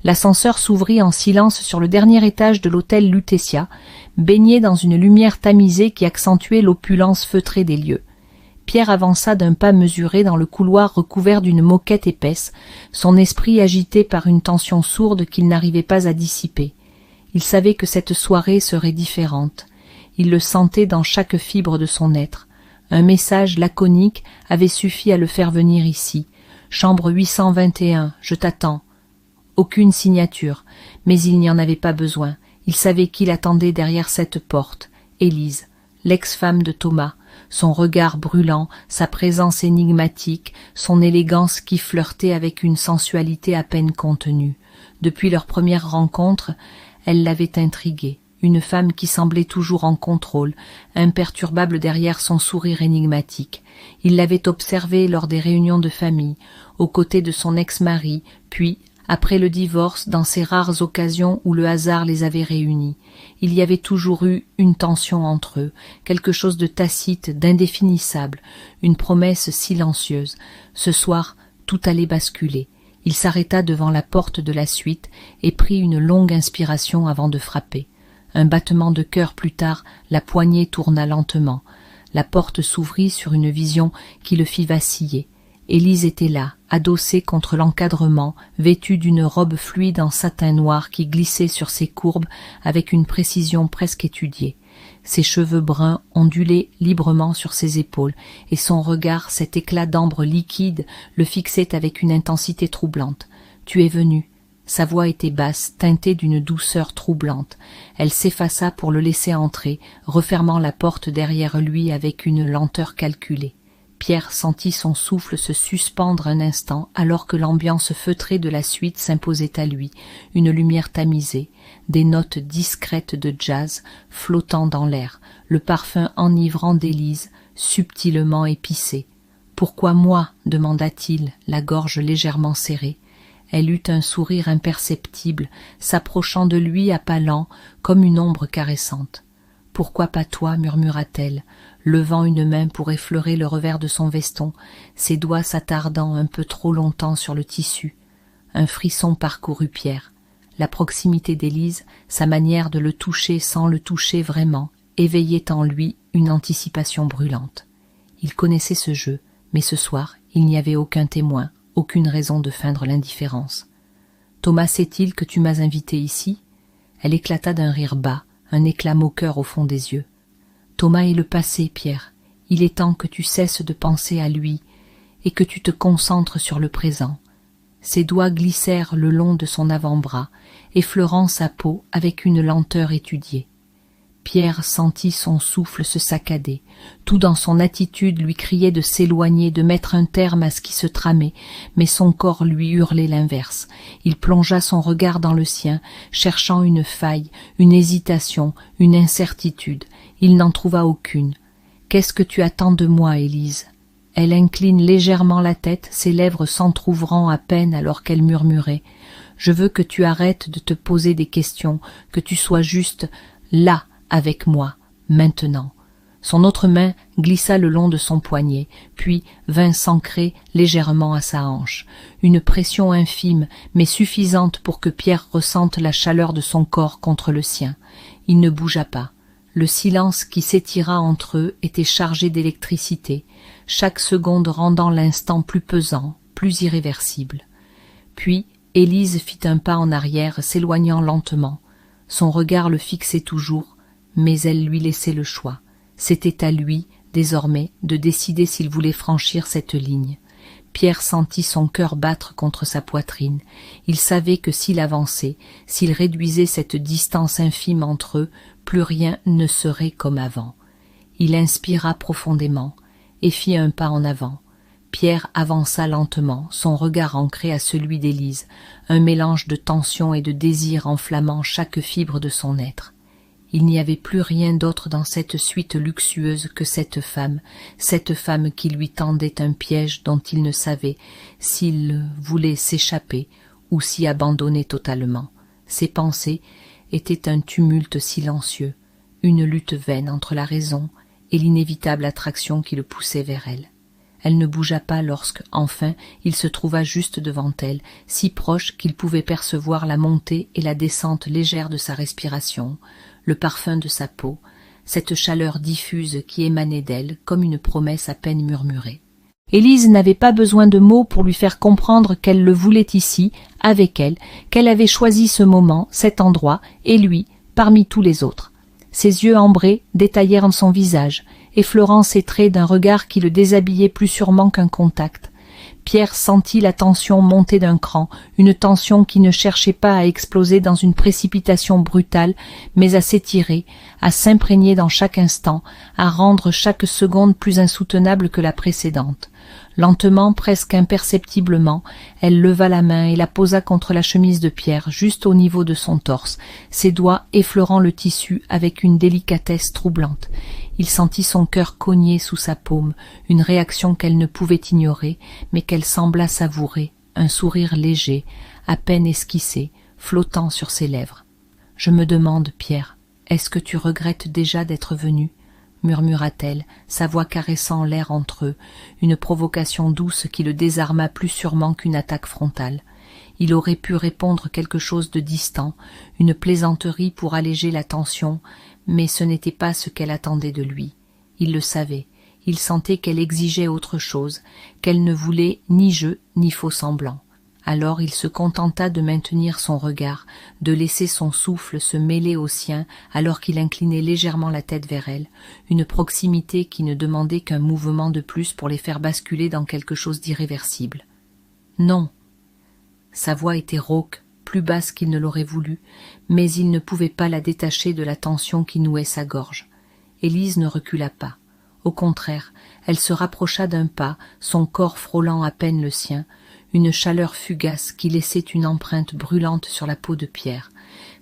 L'ascenseur s'ouvrit en silence sur le dernier étage de l'hôtel Lutetia, baigné dans une lumière tamisée qui accentuait l'opulence feutrée des lieux. Pierre avança d'un pas mesuré dans le couloir recouvert d'une moquette épaisse, son esprit agité par une tension sourde qu'il n'arrivait pas à dissiper. Il savait que cette soirée serait différente. Il le sentait dans chaque fibre de son être. Un message laconique avait suffi à le faire venir ici. Chambre 821, je t'attends. Aucune signature, mais il n'y en avait pas besoin. Il savait qui l'attendait derrière cette porte. Élise, l'ex-femme de Thomas, son regard brûlant, sa présence énigmatique, son élégance qui flirtait avec une sensualité à peine contenue. Depuis leur première rencontre, elle l'avait intrigué. Une femme qui semblait toujours en contrôle, imperturbable derrière son sourire énigmatique. Il l'avait observée lors des réunions de famille, aux côtés de son ex-mari, puis, après le divorce, dans ces rares occasions où le hasard les avait réunis. Il y avait toujours eu une tension entre eux, quelque chose de tacite, d'indéfinissable, une promesse silencieuse. Ce soir, tout allait basculer. Il s'arrêta devant la porte de la suite et prit une longue inspiration avant de frapper. Un battement de cœur plus tard, la poignée tourna lentement. La porte s'ouvrit sur une vision qui le fit vaciller. Élise était là, adossée contre l'encadrement, vêtue d'une robe fluide en satin noir qui glissait sur ses courbes avec une précision presque étudiée. Ses cheveux bruns ondulaient librement sur ses épaules, et son regard, cet éclat d'ambre liquide, le fixait avec une intensité troublante. « Tu es venu ». Sa voix était basse, teintée d'une douceur troublante. Elle s'effaça pour le laisser entrer, refermant la porte derrière lui avec une lenteur calculée. Pierre sentit son souffle se suspendre un instant alors que l'ambiance feutrée de la suite s'imposait à lui, une lumière tamisée, des notes discrètes de jazz flottant dans l'air, le parfum enivrant d'Élise, subtilement épicé. « Pourquoi moi ?» demanda-t-il, la gorge légèrement serrée. Elle eut un sourire imperceptible, s'approchant de lui à pas lents, comme une ombre caressante. « Pourquoi pas toi ?» murmura-t-elle, levant une main pour effleurer le revers de son veston, ses doigts s'attardant un peu trop longtemps sur le tissu. Un frisson parcourut Pierre. La proximité d'Élise, sa manière de le toucher sans le toucher vraiment, éveillait en lui une anticipation brûlante. Il connaissait ce jeu, mais ce soir, il n'y avait aucun témoin, aucune raison de feindre l'indifférence. « Thomas sait-il que tu m'as invité ici ?» Elle éclata d'un rire bas, un éclat moqueur au fond des yeux. « Thomas est le passé, Pierre. Il est temps que tu cesses de penser à lui et que tu te concentres sur le présent. » Ses doigts glissèrent le long de son avant-bras, effleurant sa peau avec une lenteur étudiée. Pierre sentit son souffle se saccader. Tout dans son attitude lui criait de s'éloigner, de mettre un terme à ce qui se tramait, mais son corps lui hurlait l'inverse. Il plongea son regard dans le sien, cherchant une faille, une hésitation, une incertitude. Il n'en trouva aucune. « Qu'est-ce que tu attends de moi, Élise ?» Elle incline légèrement la tête, ses lèvres s'entr'ouvrant à peine alors qu'elle murmurait « Je veux que tu arrêtes de te poser des questions, que tu sois juste là, avec moi, maintenant. » Son autre main glissa le long de son poignet, puis vint s'ancrer légèrement à sa hanche. Une pression infime, mais suffisante pour que Pierre ressente la chaleur de son corps contre le sien. Il ne bougea pas. Le silence qui s'étira entre eux était chargé d'électricité, chaque seconde rendant l'instant plus pesant, plus irréversible. Puis Élise fit un pas en arrière, s'éloignant lentement. Son regard le fixait toujours, mais elle lui laissait le choix. C'était à lui, désormais, de décider s'il voulait franchir cette ligne. Pierre sentit son cœur battre contre sa poitrine. Il savait que s'il avançait, s'il réduisait cette distance infime entre eux, plus rien ne serait comme avant. Il inspira profondément et fit un pas en avant. Pierre avança lentement, son regard ancré à celui d'Élise, un mélange de tension et de désir enflammant chaque fibre de son être. Il n'y avait plus rien d'autre dans cette suite luxueuse que cette femme qui lui tendait un piège dont il ne savait s'il voulait s'échapper ou s'y abandonner totalement. Ses pensées étaient un tumulte silencieux, une lutte vaine entre la raison et l'inévitable attraction qui le poussait vers elle. Elle ne bougea pas lorsque, enfin, il se trouva juste devant elle, si proche qu'il pouvait percevoir la montée et la descente légère de sa respiration, le parfum de sa peau, cette chaleur diffuse qui émanait d'elle comme une promesse à peine murmurée. Élise n'avait pas besoin de mots pour lui faire comprendre qu'elle le voulait ici, avec elle, qu'elle avait choisi ce moment, cet endroit, et lui, parmi tous les autres. Ses yeux ambrés détaillèrent son visage, effleurant ses traits d'un regard qui le déshabillait plus sûrement qu'un contact. Pierre sentit la tension monter d'un cran, une tension qui ne cherchait pas à exploser dans une précipitation brutale, mais à s'étirer, à s'imprégner dans chaque instant, à rendre chaque seconde plus insoutenable que la précédente. Lentement, presque imperceptiblement, elle leva la main et la posa contre la chemise de Pierre, juste au niveau de son torse, ses doigts effleurant le tissu avec une délicatesse troublante. Il sentit son cœur cogner sous sa paume, une réaction qu'elle ne pouvait ignorer, mais qu'elle sembla savourer, un sourire léger, à peine esquissé, flottant sur ses lèvres. « Je me demande, Pierre, est-ce que tu regrettes déjà d'être venu ?» murmura-t-elle, sa voix caressant l'air entre eux, une provocation douce qui le désarma plus sûrement qu'une attaque frontale. Il aurait pu répondre quelque chose de distant, une plaisanterie pour alléger la tension, mais ce n'était pas ce qu'elle attendait de lui. Il le savait, il sentait qu'elle exigeait autre chose, qu'elle ne voulait ni jeu ni faux-semblant. Alors il se contenta de maintenir son regard, de laisser son souffle se mêler au sien alors qu'il inclinait légèrement la tête vers elle, une proximité qui ne demandait qu'un mouvement de plus pour les faire basculer dans quelque chose d'irréversible. Non. Sa voix était rauque, plus basse qu'il ne l'aurait voulu, mais il ne pouvait pas la détacher de la tension qui nouait sa gorge. Élise ne recula pas. Au contraire, elle se rapprocha d'un pas, son corps frôlant à peine le sien, une chaleur fugace qui laissait une empreinte brûlante sur la peau de Pierre.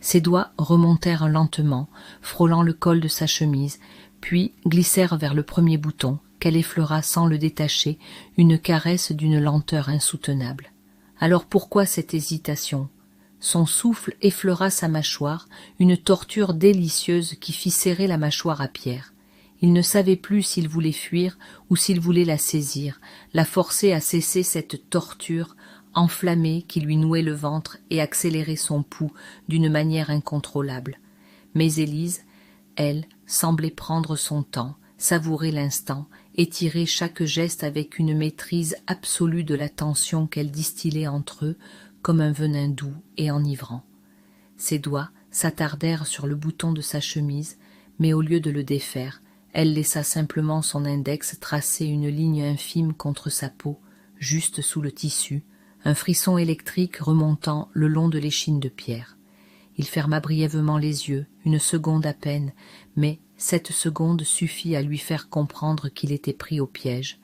Ses doigts remontèrent lentement, frôlant le col de sa chemise, puis glissèrent vers le premier bouton, qu'elle effleura sans le détacher, une caresse d'une lenteur insoutenable. Alors pourquoi cette hésitation ? Son souffle effleura sa mâchoire, une torture délicieuse qui fit serrer la mâchoire à Pierre. Il ne savait plus s'il voulait fuir ou s'il voulait la saisir, la forcer à cesser cette torture enflammée qui lui nouait le ventre et accélérait son pouls d'une manière incontrôlable. Mais Élise, elle, semblait prendre son temps, savourer l'instant, étirer chaque geste avec une maîtrise absolue de la tension qu'elle distillait entre eux comme un venin doux et enivrant. Ses doigts s'attardèrent sur le bouton de sa chemise, mais au lieu de le défaire, elle laissa simplement son index tracer une ligne infime contre sa peau, juste sous le tissu, un frisson électrique remontant le long de l'échine de Pierre. Il ferma brièvement les yeux, une seconde à peine, mais cette seconde suffit à lui faire comprendre qu'il était pris au piège.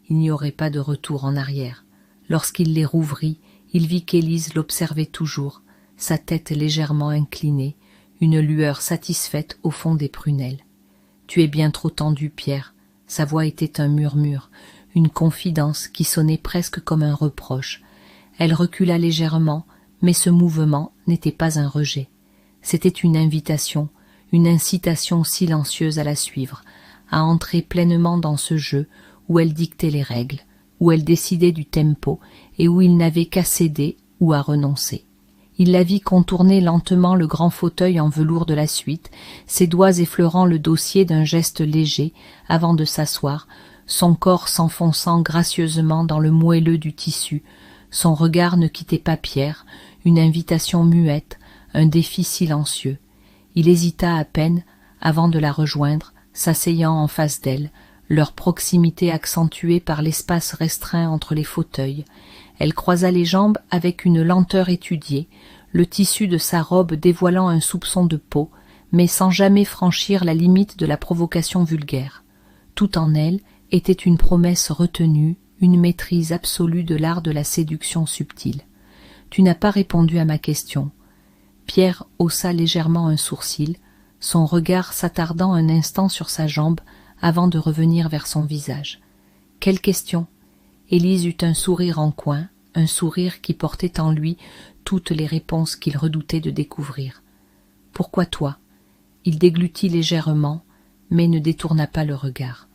Il n'y aurait pas de retour en arrière. Lorsqu'il les rouvrit, il vit qu'Élise l'observait toujours, sa tête légèrement inclinée, une lueur satisfaite au fond des prunelles. « Tu es bien trop tendu, Pierre. » Sa voix était un murmure, une confidence qui sonnait presque comme un reproche. Elle recula légèrement, mais ce mouvement n'était pas un rejet. C'était une invitation, une incitation silencieuse à la suivre, à entrer pleinement dans ce jeu où elle dictait les règles, où elle décidait du tempo et où il n'avait qu'à céder ou à renoncer. Il la vit contourner lentement le grand fauteuil en velours de la suite, ses doigts effleurant le dossier d'un geste léger avant de s'asseoir, son corps s'enfonçant gracieusement dans le moelleux du tissu. Son regard ne quittait pas Pierre, une invitation muette, un défi silencieux. Il hésita à peine avant de la rejoindre, s'asseyant en face d'elle, leur proximité accentuée par l'espace restreint entre les fauteuils. Elle croisa les jambes avec une lenteur étudiée, le tissu de sa robe dévoilant un soupçon de peau, mais sans jamais franchir la limite de la provocation vulgaire. Tout en elle était une promesse retenue, une maîtrise absolue de l'art de la séduction subtile. « Tu n'as pas répondu à ma question. » Pierre haussa légèrement un sourcil, son regard s'attardant un instant sur sa jambe avant de revenir vers son visage. « Quelle question ?» Élise eut un sourire en coin, un sourire qui portait en lui toutes les réponses qu'il redoutait de découvrir. « Pourquoi toi ?» Il déglutit légèrement, mais ne détourna pas le regard.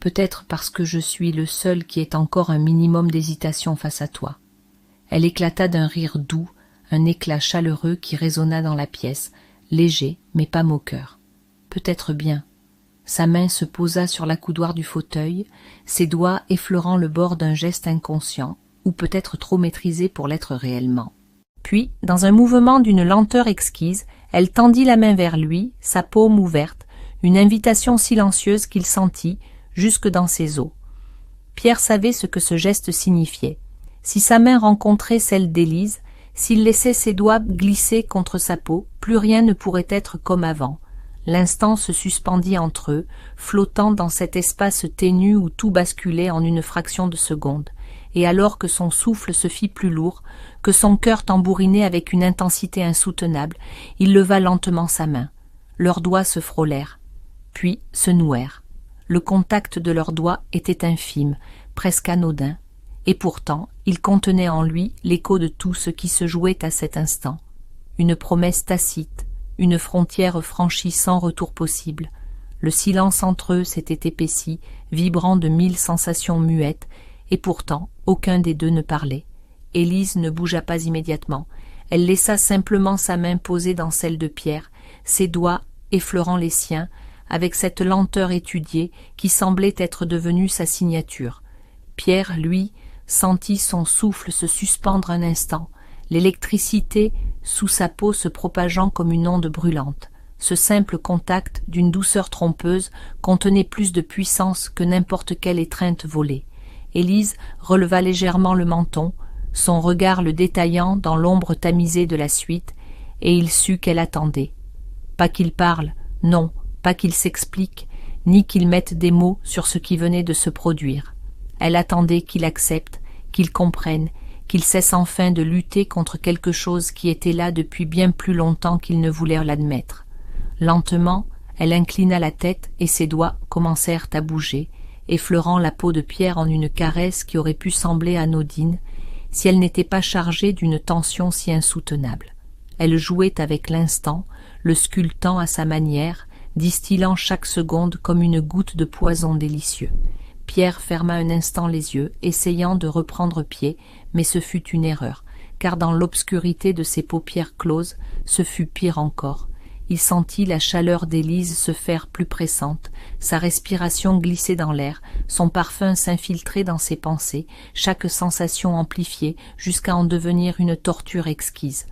peut-être parce que je suis le seul qui ait encore un minimum d'hésitation face à toi. » Elle éclata d'un rire doux, un éclat chaleureux qui résonna dans la pièce, léger mais pas moqueur. Peut-être bien. Sa main se posa sur l'accoudoir du fauteuil, ses doigts effleurant le bord d'un geste inconscient, ou peut-être trop maîtrisé pour l'être réellement. Puis, dans un mouvement d'une lenteur exquise, elle tendit la main vers lui, sa paume ouverte, une invitation silencieuse qu'il sentit jusque dans ses os. Pierre savait ce que ce geste signifiait. Si sa main rencontrait celle d'Élise, s'il laissait ses doigts glisser contre sa peau, plus rien ne pourrait être comme avant. L'instant se suspendit entre eux, flottant dans cet espace ténu où tout basculait en une fraction de seconde, et alors que son souffle se fit plus lourd, que son cœur tambourinait avec une intensité insoutenable, il leva lentement sa main. Leurs doigts se frôlèrent, puis se nouèrent. Le contact de leurs doigts était infime, presque anodin, et pourtant il contenait en lui l'écho de tout ce qui se jouait à cet instant. Une promesse tacite, une frontière franchie sans retour possible. Le silence entre eux s'était épaissi, vibrant de 1000 sensations muettes, et pourtant aucun des deux ne parlait. Élise ne bougea pas immédiatement. Elle laissa simplement sa main posée dans celle de Pierre, ses doigts effleurant les siens, avec cette lenteur étudiée qui semblait être devenue sa signature. Pierre, lui, sentit son souffle se suspendre un instant, l'électricité sous sa peau se propageant comme une onde brûlante. Ce simple contact, d'une douceur trompeuse, contenait plus de puissance que n'importe quelle étreinte volée. Élise releva légèrement le menton, son regard le détaillant dans l'ombre tamisée de la suite, et il sut qu'elle attendait. Pas qu'il parle, non, pas qu'il s'explique, ni qu'il mette des mots sur ce qui venait de se produire. Elle attendait qu'il accepte, qu'il comprenne, qu'il cesse enfin de lutter contre quelque chose qui était là depuis bien plus longtemps qu'il ne voulait l'admettre. Lentement, elle inclina la tête et ses doigts commencèrent à bouger, effleurant la peau de Pierre en une caresse qui aurait pu sembler anodine si elle n'était pas chargée d'une tension si insoutenable. Elle jouait avec l'instant, le sculptant à sa manière, distillant chaque seconde comme une goutte de poison délicieux. Pierre ferma un instant les yeux, essayant de reprendre pied, mais ce fut une erreur, car dans l'obscurité de ses paupières closes, ce fut pire encore. Il sentit la chaleur d'Élise se faire plus pressante, sa respiration glisser dans l'air, son parfum s'infiltrer dans ses pensées, chaque sensation amplifiée jusqu'à en devenir une torture exquise.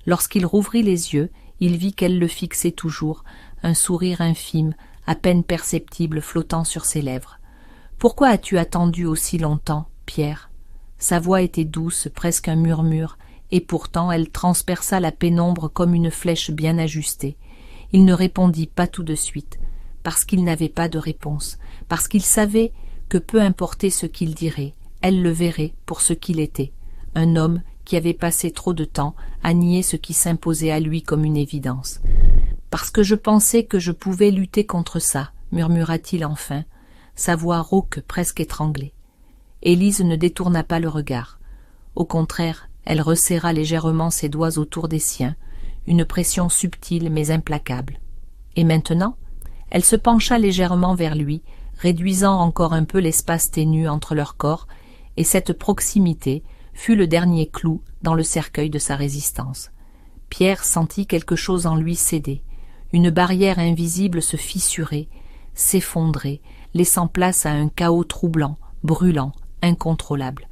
Lorsqu'il rouvrit les yeux, il vit qu'elle le fixait toujours, un sourire infime, à peine perceptible flottant sur ses lèvres. « Pourquoi as-tu attendu aussi longtemps, Pierre ?» Sa voix était douce, presque un murmure, et pourtant elle transperça la pénombre comme une flèche bien ajustée. Il ne répondit pas tout de suite, parce qu'il n'avait pas de réponse, parce qu'il savait que peu importait ce qu'il dirait, elle le verrait pour ce qu'il était, un homme qui avait passé trop de temps à nier ce qui s'imposait à lui comme une évidence. « Parce que je pensais que je pouvais lutter contre ça, » murmura-t-il enfin, sa voix rauque presque étranglée. Élise ne détourna pas le regard. Au contraire, elle resserra légèrement ses doigts autour des siens, une pression subtile mais implacable. Et maintenant, elle se pencha légèrement vers lui, réduisant encore un peu l'espace ténu entre leurs corps, et cette proximité fut le dernier clou dans le cercueil de sa résistance. Pierre sentit quelque chose en lui céder. Une barrière invisible se fissurer, s'effondrer, laissant place à un chaos troublant, brûlant, incontrôlable.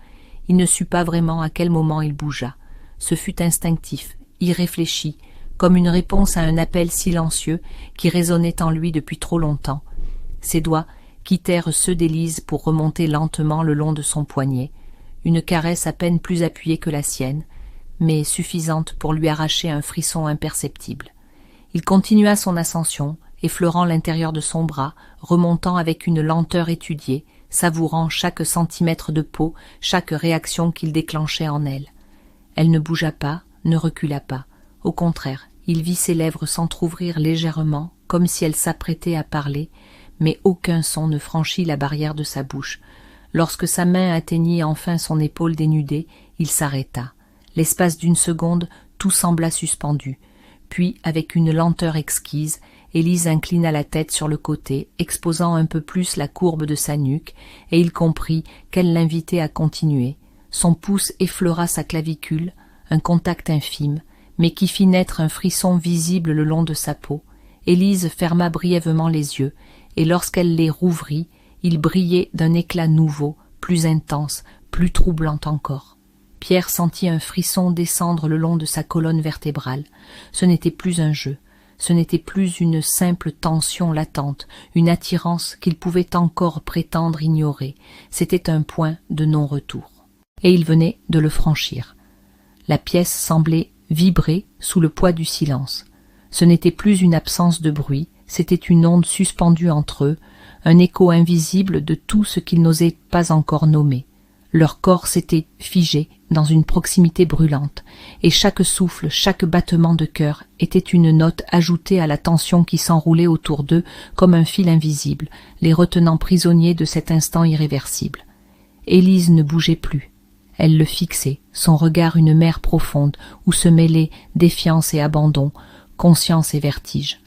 Il ne sut pas vraiment à quel moment il bougea. Ce fut instinctif, irréfléchi, comme une réponse à un appel silencieux qui résonnait en lui depuis trop longtemps. Ses doigts quittèrent ceux d'Élise pour remonter lentement le long de son poignet, une caresse à peine plus appuyée que la sienne, mais suffisante pour lui arracher un frisson imperceptible. Il continua son ascension, effleurant l'intérieur de son bras, remontant avec une lenteur étudiée, savourant chaque centimètre de peau, chaque réaction qu'il déclenchait en elle. Elle ne bougea pas, ne recula pas. Au contraire, il vit ses lèvres s'entr'ouvrir légèrement, comme si elle s'apprêtait à parler, mais aucun son ne franchit la barrière de sa bouche. Lorsque sa main atteignit enfin son épaule dénudée, il s'arrêta. L'espace d'une seconde, tout sembla suspendu. Puis, avec une lenteur exquise, Élise inclina la tête sur le côté, exposant un peu plus la courbe de sa nuque, et il comprit qu'elle l'invitait à continuer. Son pouce effleura sa clavicule, un contact infime, mais qui fit naître un frisson visible le long de sa peau. Élise ferma brièvement les yeux, et lorsqu'elle les rouvrit, ils brillaient d'un éclat nouveau, plus intense, plus troublant encore. Pierre sentit un frisson descendre le long de sa colonne vertébrale. Ce n'était plus un jeu, ce n'était plus une simple tension latente, une attirance qu'il pouvait encore prétendre ignorer, c'était un point de non-retour. Et il venait de le franchir. La pièce semblait vibrer sous le poids du silence. Ce n'était plus une absence de bruit, c'était une onde suspendue entre eux, un écho invisible de tout ce qu'ils n'osaient pas encore nommer. Leur corps s'était figé dans une proximité brûlante, et chaque souffle, chaque battement de cœur était une note ajoutée à la tension qui s'enroulait autour d'eux comme un fil invisible, les retenant prisonniers de cet instant irréversible. Élise ne bougeait plus. Elle le fixait, son regard une mer profonde où se mêlaient défiance et abandon, conscience et vertige.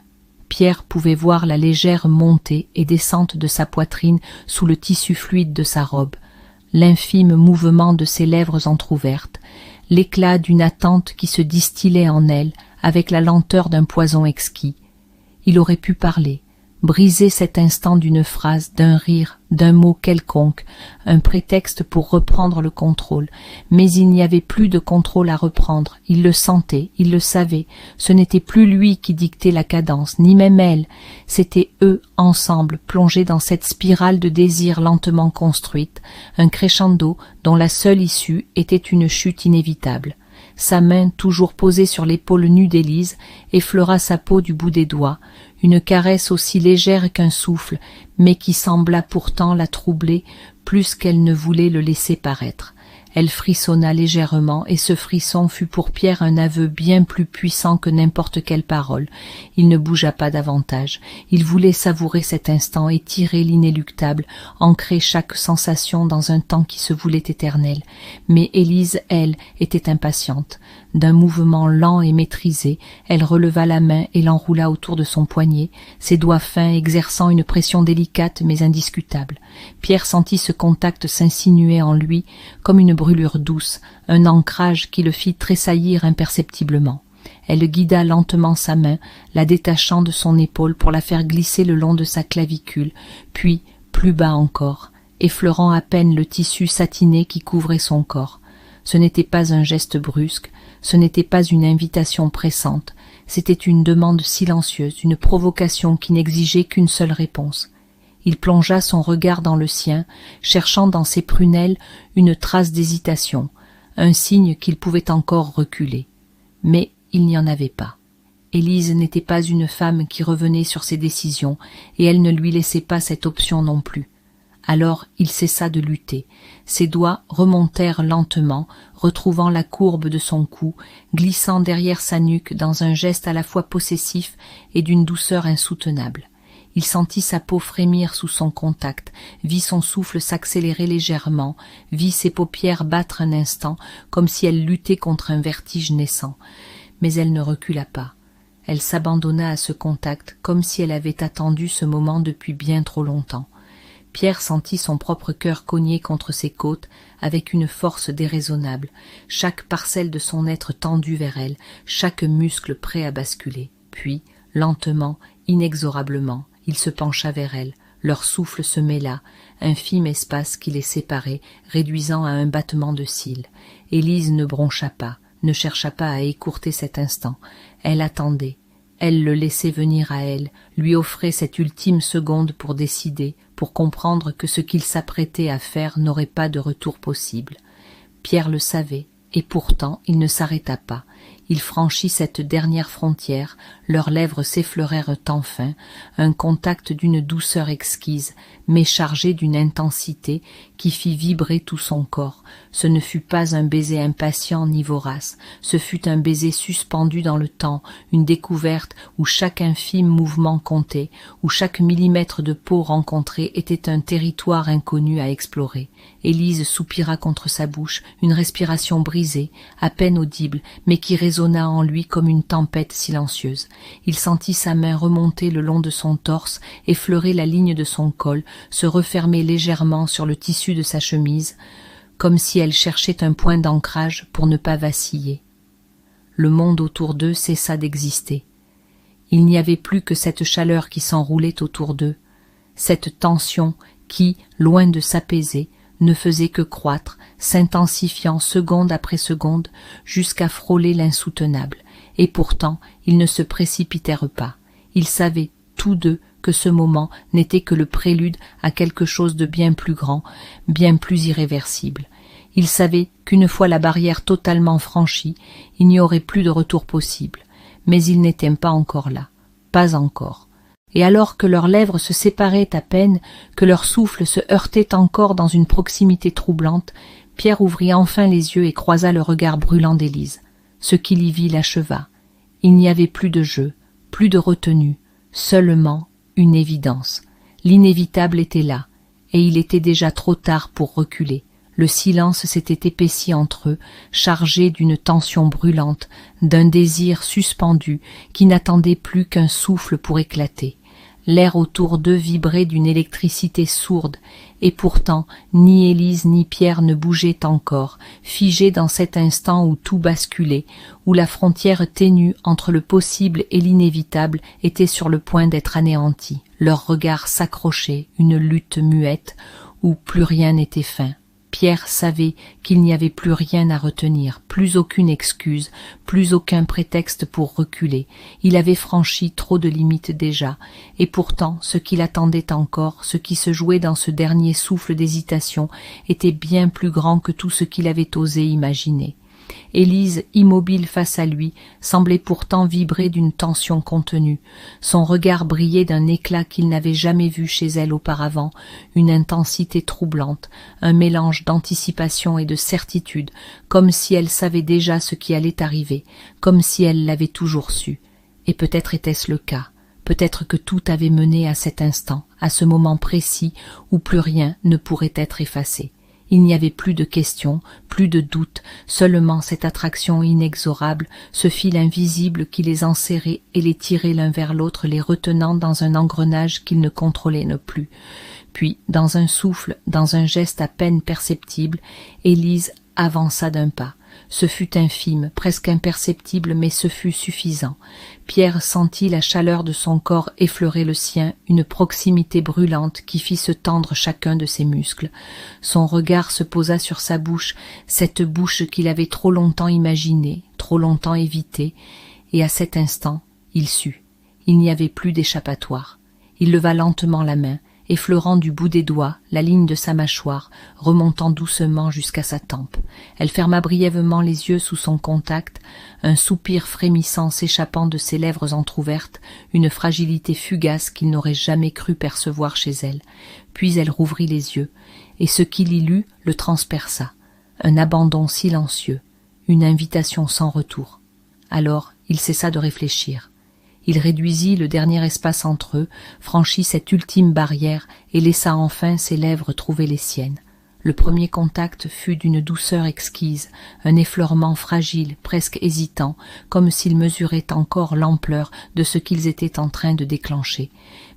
Pierre pouvait voir la légère montée et descente de sa poitrine sous le tissu fluide de sa robe, l'infime mouvement de ses lèvres entr'ouvertes, l'éclat d'une attente qui se distillait en elle avec la lenteur d'un poison exquis. Il aurait pu parler, briser cet instant d'une phrase, d'un rire, d'un mot quelconque, un prétexte pour reprendre le contrôle, mais il n'y avait plus de contrôle à reprendre, il le sentait, il le savait, ce n'était plus lui qui dictait la cadence, ni même elle, c'étaient eux ensemble, plongés dans cette spirale de désir lentement construite, un crescendo dont la seule issue était une chute inévitable. Sa main, toujours posée sur l'épaule nue d'Élise, effleura sa peau du bout des doigts, une caresse aussi légère qu'un souffle, mais qui sembla pourtant la troubler plus qu'elle ne voulait le laisser paraître. Elle frissonna légèrement, et ce frisson fut pour Pierre un aveu bien plus puissant que n'importe quelle parole. Il ne bougea pas davantage. Il voulait savourer cet instant, étirer l'inéluctable, ancrer chaque sensation dans un temps qui se voulait éternel. Mais Élise, elle, était impatiente. D'un mouvement lent et maîtrisé, elle releva la main et l'enroula autour de son poignet, ses doigts fins exerçant une pression délicate mais indiscutable. Pierre sentit ce contact s'insinuer en lui comme une brûlure douce, un ancrage qui le fit tressaillir imperceptiblement. Elle guida lentement sa main, la détachant de son épaule pour la faire glisser le long de sa clavicule, puis plus bas encore, effleurant à peine le tissu satiné qui couvrait son corps. Ce n'était pas un geste brusque, ce n'était pas une invitation pressante, c'était une demande silencieuse, une provocation qui n'exigeait qu'une seule réponse. Il plongea son regard dans le sien, cherchant dans ses prunelles une trace d'hésitation, un signe qu'il pouvait encore reculer. Mais il n'y en avait pas. Élise n'était pas une femme qui revenait sur ses décisions, et elle ne lui laissait pas cette option non plus. Alors il cessa de lutter. Ses doigts remontèrent lentement, retrouvant la courbe de son cou, glissant derrière sa nuque dans un geste à la fois possessif et d'une douceur insoutenable. Il sentit sa peau frémir sous son contact, vit son souffle s'accélérer légèrement, vit ses paupières battre un instant, comme si elle luttait contre un vertige naissant. Mais elle ne recula pas. Elle s'abandonna à ce contact, comme si elle avait attendu ce moment depuis bien trop longtemps. Pierre sentit son propre cœur cogner contre ses côtes avec une force déraisonnable, chaque parcelle de son être tendue vers elle, chaque muscle prêt à basculer. Puis, lentement, inexorablement, il se pencha vers elle, leur souffle se mêla, infime espace qui les séparait, réduisant à un battement de cils. Élise ne broncha pas, ne chercha pas à écourter cet instant. Elle attendait. Elle le laissait venir à elle, lui offrait cette ultime seconde pour décider, pour comprendre que ce qu'il s'apprêtait à faire n'aurait pas de retour possible. Pierre le savait, et pourtant il ne s'arrêta pas. Il franchit cette dernière frontière, leurs lèvres s'effleurèrent enfin, un contact d'une douceur exquise, mais chargé d'une intensité qui fit vibrer tout son corps. Ce ne fut pas un baiser impatient ni vorace, ce fut un baiser suspendu dans le temps, une découverte où chaque infime mouvement comptait, où chaque millimètre de peau rencontré était un territoire inconnu à explorer. Élise soupira contre sa bouche, une respiration brisée, à peine audible, mais qui résonna résonna en lui comme une tempête silencieuse. Il sentit sa main remonter le long de son torse, effleurer la ligne de son col, se refermer légèrement sur le tissu de sa chemise, comme si elle cherchait un point d'ancrage pour ne pas vaciller. Le monde autour d'eux cessa d'exister. Il n'y avait plus que cette chaleur qui s'enroulait autour d'eux, cette tension qui, loin de s'apaiser, ne faisait que croître, s'intensifiant seconde après seconde, jusqu'à frôler l'insoutenable. Et pourtant, ils ne se précipitèrent pas. Ils savaient, tous deux, que ce moment n'était que le prélude à quelque chose de bien plus grand, bien plus irréversible. Ils savaient qu'une fois la barrière totalement franchie, il n'y aurait plus de retour possible. Mais ils n'étaient pas encore là. Pas encore. Et alors que leurs lèvres se séparaient à peine, que leur souffle se heurtait encore dans une proximité troublante, Pierre ouvrit enfin les yeux et croisa le regard brûlant d'Élise. Ce qu'il y vit l'acheva. Il n'y avait plus de jeu, plus de retenue, seulement une évidence. L'inévitable était là, et il était déjà trop tard pour reculer. Le silence s'était épaissi entre eux, chargé d'une tension brûlante, d'un désir suspendu qui n'attendait plus qu'un souffle pour éclater. L'air autour d'eux vibrait d'une électricité sourde, et pourtant ni Élise ni Pierre ne bougeaient encore, figés dans cet instant où tout basculait, où la frontière ténue entre le possible et l'inévitable était sur le point d'être anéantie. Leurs regards s'accrochaient, une lutte muette, où plus rien n'était fin. Pierre savait qu'il n'y avait plus rien à retenir, plus aucune excuse, plus aucun prétexte pour reculer. Il avait franchi trop de limites déjà, et pourtant ce qu'il attendait encore, ce qui se jouait dans ce dernier souffle d'hésitation, était bien plus grand que tout ce qu'il avait osé imaginer. Élise, immobile face à lui, semblait pourtant vibrer d'une tension contenue. Son regard brillait d'un éclat qu'il n'avait jamais vu chez elle auparavant, une intensité troublante, un mélange d'anticipation et de certitude, comme si elle savait déjà ce qui allait arriver, comme si elle l'avait toujours su. Et peut-être était-ce le cas. Peut-être que tout avait mené à cet instant, à ce moment précis où plus rien ne pourrait être effacé. Il n'y avait plus de questions, plus de doutes, seulement cette attraction inexorable, ce fil invisible qui les enserrait et les tirait l'un vers l'autre, les retenant dans un engrenage qu'ils ne contrôlaient plus. Puis, dans un souffle, dans un geste à peine perceptible, Élise avança d'un pas. Ce fut infime, presque imperceptible, mais ce fut suffisant. Pierre sentit la chaleur de son corps effleurer le sien, une proximité brûlante qui fit se tendre chacun de ses muscles. Son regard se posa sur sa bouche, cette bouche qu'il avait trop longtemps imaginée, trop longtemps évitée, et à cet instant, il sut. Il n'y avait plus d'échappatoire. Il leva lentement la main, effleurant du bout des doigts la ligne de sa mâchoire, remontant doucement jusqu'à sa tempe. Elle ferma brièvement les yeux sous son contact, un soupir frémissant s'échappant de ses lèvres entr'ouvertes, une fragilité fugace qu'il n'aurait jamais cru percevoir chez elle. Puis elle rouvrit les yeux, et ce qu'il y lut le transperça. Un abandon silencieux, une invitation sans retour. Alors il cessa de réfléchir. Il réduisit le dernier espace entre eux, franchit cette ultime barrière et laissa enfin ses lèvres trouver les siennes. Le premier contact fut d'une douceur exquise, un effleurement fragile, presque hésitant, comme s'ils mesuraient encore l'ampleur de ce qu'ils étaient en train de déclencher.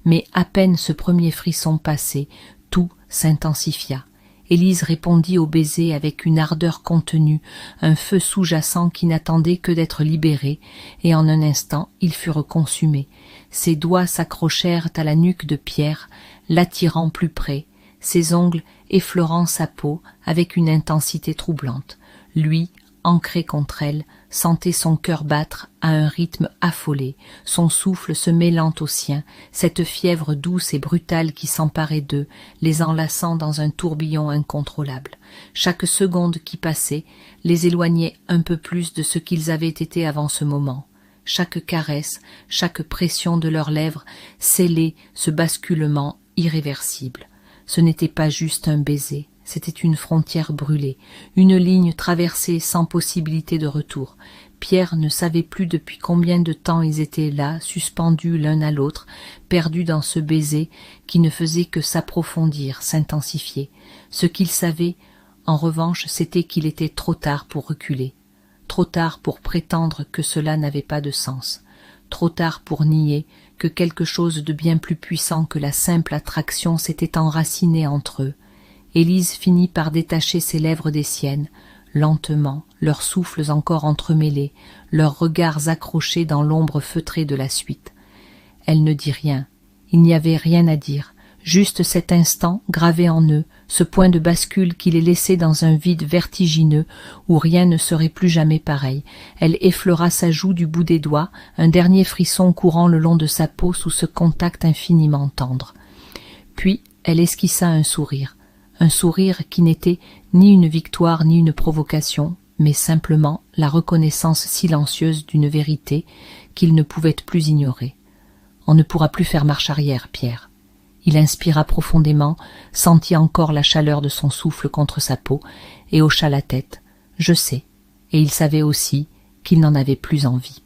Mais à peine ce premier frisson passé, tout s'intensifia. Élise répondit au baiser avec une ardeur contenue, un feu sous-jacent qui n'attendait que d'être libéré, et en un instant ils furent consumés. Ses doigts s'accrochèrent à la nuque de Pierre, l'attirant plus près, ses ongles effleurant sa peau avec une intensité troublante. Lui, ancré contre elle, sentait son cœur battre à un rythme affolé, son souffle se mêlant au sien, cette fièvre douce et brutale qui s'emparait d'eux, les enlaçant dans un tourbillon incontrôlable. Chaque seconde qui passait les éloignait un peu plus de ce qu'ils avaient été avant ce moment. Chaque caresse, chaque pression de leurs lèvres scellait ce basculement irréversible. Ce n'était pas juste un baiser. C'était une frontière brûlée, une ligne traversée sans possibilité de retour. Pierre ne savait plus depuis combien de temps ils étaient là, suspendus l'un à l'autre, perdus dans ce baiser qui ne faisait que s'approfondir, s'intensifier. Ce qu'il savait, en revanche, c'était qu'il était trop tard pour reculer. trop tard pour prétendre que cela n'avait pas de sens, trop tard pour nier que quelque chose de bien plus puissant que la simple attraction s'était enraciné entre eux. Élise finit par détacher ses lèvres des siennes, lentement, leurs souffles encore entremêlés, leurs regards accrochés dans l'ombre feutrée de la suite. Elle ne dit rien, il n'y avait rien à dire, juste cet instant gravé en eux, ce point de bascule qui les laissait dans un vide vertigineux où rien ne serait plus jamais pareil. Elle effleura sa joue du bout des doigts, un dernier frisson courant le long de sa peau sous ce contact infiniment tendre. Puis elle esquissa un sourire qui n'était ni une victoire ni une provocation, mais simplement la reconnaissance silencieuse d'une vérité qu'il ne pouvait plus ignorer. On ne pourra plus faire marche arrière, Pierre. Il inspira profondément, sentit encore la chaleur de son souffle contre sa peau et hocha la tête. Je sais. Et il savait aussi qu'il n'en avait plus envie.